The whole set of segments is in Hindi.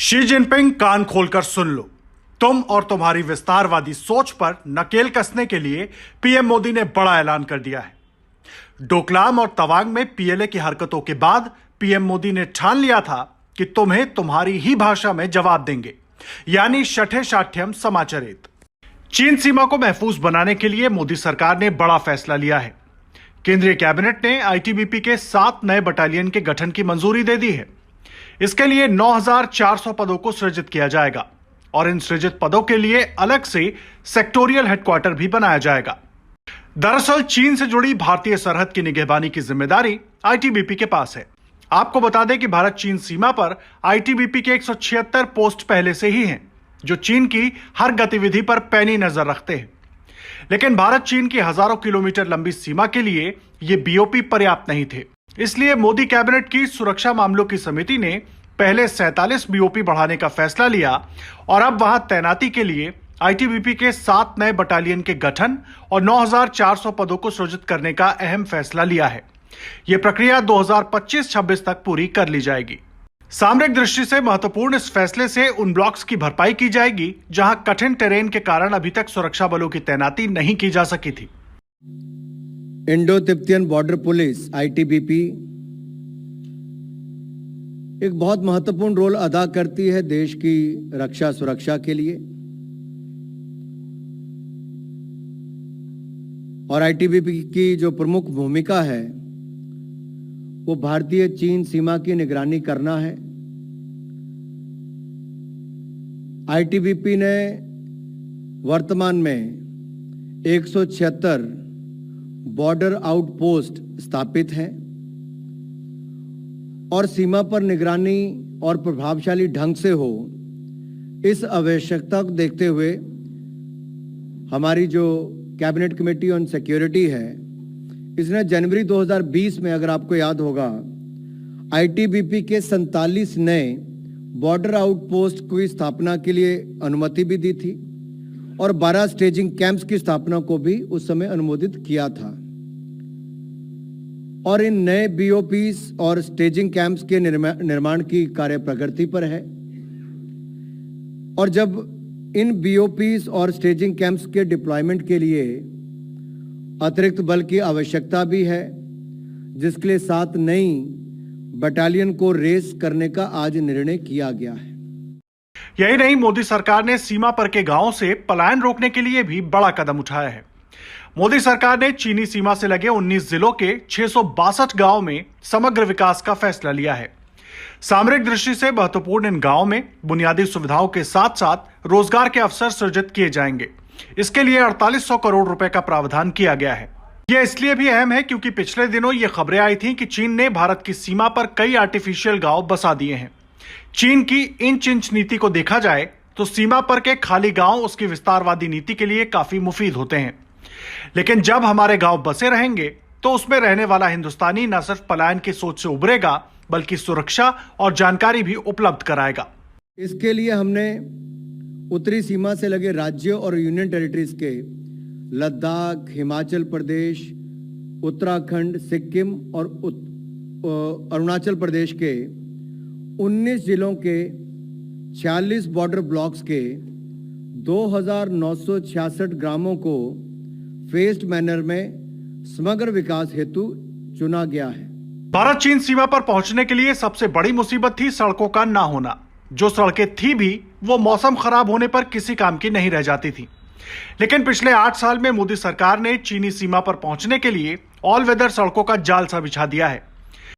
शी जिनपिंग कान खोलकर सुन लो। तुम और तुम्हारी विस्तारवादी सोच पर नकेल कसने के लिए पीएम मोदी ने बड़ा ऐलान कर दिया है। डोकलाम और तवांग में पीएलए की हरकतों के बाद पीएम मोदी ने ठान लिया था कि तुम्हें तुम्हारी ही भाषा में जवाब देंगे, यानी शठे शाठ्यम समाचरेत। चीन सीमा को महफूज बनाने के लिए मोदी सरकार ने बड़ा फैसला लिया है। केंद्रीय कैबिनेट ने आईटीबीपी के 7 नए बटालियन के गठन की मंजूरी दे दी है। इसके लिए 9,400 पदों को सृजित किया जाएगा और इन सृजित पदों के लिए अलग से सेक्टोरियल हेडक्वार्टर भी बनाया जाएगा। दरअसल चीन से जुड़ी भारतीय सरहद की निगहबानी की जिम्मेदारी आईटीबीपी के पास है। आपको बता दें कि भारत चीन सीमा पर आईटीबीपी के 176 पोस्ट पहले से ही हैं, जो चीन की हर गतिविधि पर पैनी नजर रखते हैं। लेकिन भारत चीन की हजारों किलोमीटर लंबी सीमा के लिए ये बीओपी पर्याप्त नहीं थे। इसलिए मोदी कैबिनेट की सुरक्षा मामलों की समिति ने पहले 47 बीओपी बढ़ाने का फैसला लिया और अब वहां तैनाती के लिए आईटीबीपी के 7 नए बटालियन के गठन और 9,400 पदों को सृजित करने का अहम फैसला लिया है। यह प्रक्रिया 2025-26 तक पूरी कर ली जाएगी। सामरिक दृष्टि से महत्वपूर्ण इस फैसले से उन ब्लॉक्स की भरपाई की जाएगी जहां कठिन टेरेन के कारण अभी तक सुरक्षा बलों की तैनाती नहीं की जा सकी थी। Indo Tibetan border police ITBP एक बहुत महत्वपूर्ण रोल अदा करती है देश की रक्षा सुरक्षा के लिए, और आईटीबीपी की जो प्रमुख भूमिका है वो भारतीय चीन सीमा की निगरानी करना है। आईटीबीपी ने वर्तमान में 176 बॉर्डर आउटपोस्ट स्थापित हैं और सीमा पर निगरानी और प्रभावशाली ढंग से हो, इस आवश्यकता को देखते हुए हमारी जो कैबिनेट कमेटी ऑन सिक्योरिटी है, इसने जनवरी 2020 में, अगर आपको याद होगा, आईटीबीपी के 47 नए बॉर्डर आउटपोस्ट की स्थापना के लिए अनुमति भी दी थी और 12 स्टेजिंग कैंप्स की स्थापना को भी उस समय अनुमोदित किया था। और इन नए बीओपीस और स्टेजिंग कैंप्स के निर्माण की कार्य प्रगति पर है। और जब इन बीओपीस और स्टेजिंग कैंप्स के डिप्लॉयमेंट के लिए अतिरिक्त बल की आवश्यकता भी है, जिसके लिए 7 नई बटालियन को रेस करने का आज निर्णय किया गया है। यही नहीं, मोदी सरकार ने सीमा पर के गांवों से पलायन रोकने के लिए भी बड़ा कदम उठाया है। मोदी सरकार ने चीनी सीमा से लगे 19 जिलों के 662 गांवों में समग्र विकास का फैसला लिया है। सामरिक दृष्टि से महत्वपूर्ण इन गांवों में बुनियादी सुविधाओं के साथ साथ रोजगार के अवसर सृजित किए जाएंगे। इसके लिए 4800 करोड़ रुपए का प्रावधान किया गया है। यह इसलिए भी अहम है क्योंकि पिछले दिनों ये खबरें आई थी कि चीन ने भारत की सीमा पर कई आर्टिफिशियल गांव बसा दिए हैं। चीन की इंच इंच नीति को देखा जाए तो सीमा पर के खाली गांव उसकी विस्तारवादी नीति के लिए काफी मुफीद होते हैं। लेकिन जब हमारे गांव बसे रहेंगे तो उसमें रहने वाला हिंदुस्तानी न सिर्फ पलायन की सोच से उभरेगा, बल्कि सुरक्षा और जानकारी भी उपलब्ध कराएगा। इसके लिए हमने उत्तरी सीमा से लगे राज्यों और यूनियन टेरिटरीज के लद्दाख, हिमाचल प्रदेश, उत्तराखंड, सिक्किम और अरुणाचल प्रदेश के 19 जिलों के 46 बॉर्डर ब्लॉक्स के 2,966 ग्रामों को फेस्ड मैनर में समग्र विकास हेतु चुना गया है। भारत चीन सीमा पर पहुंचने के लिए सबसे बड़ी मुसीबत थी सड़कों का ना होना। जो सड़कें थी भी वो मौसम खराब होने पर किसी काम की नहीं रह जाती थी। लेकिन पिछले 8 साल में मोदी सरकार ने चीनी सीमा पर पहुंचने के लिए ऑल वेदर सड़कों का जाल सा बिछा दिया है।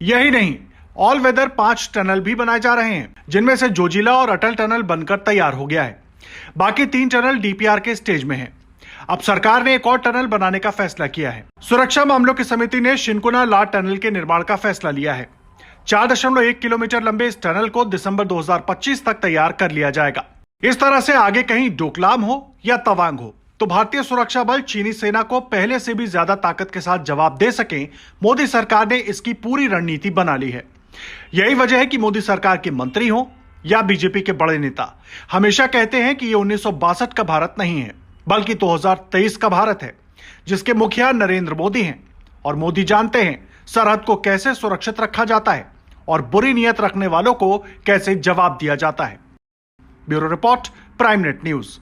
यही नहीं, ऑल वेदर 5 टनल भी बनाए जा रहे हैं, जिनमें से जोजिला और अटल टनल बनकर तैयार हो गया है। बाकी 3 टनल डीपीआर के स्टेज में है। अब सरकार ने एक और टनल बनाने का फैसला किया है। सुरक्षा मामलों की समिति ने शिनकुना लाट टनल के निर्माण का फैसला लिया है। 4.1 किलोमीटर लंबे इस टनल को दिसंबर 2025 तक तैयार कर लिया जाएगा। इस तरह से आगे कहीं डोकलाम हो या तवांग हो, तो भारतीय सुरक्षा बल चीनी सेना को पहले से भी ज्यादा ताकत के साथ जवाब दे सके, मोदी सरकार ने इसकी पूरी रणनीति बना ली है। यही वजह है कि मोदी सरकार के मंत्री हो या बीजेपी के बड़े नेता हमेशा कहते हैं कि ये 1962 का भारत नहीं है, बल्कि 2023 का भारत है, जिसके मुखिया नरेंद्र मोदी हैं। और मोदी जानते हैं सरहद को कैसे सुरक्षित रखा जाता है और बुरी नीयत रखने वालों को कैसे जवाब दिया जाता है। Bureau report, prime net news.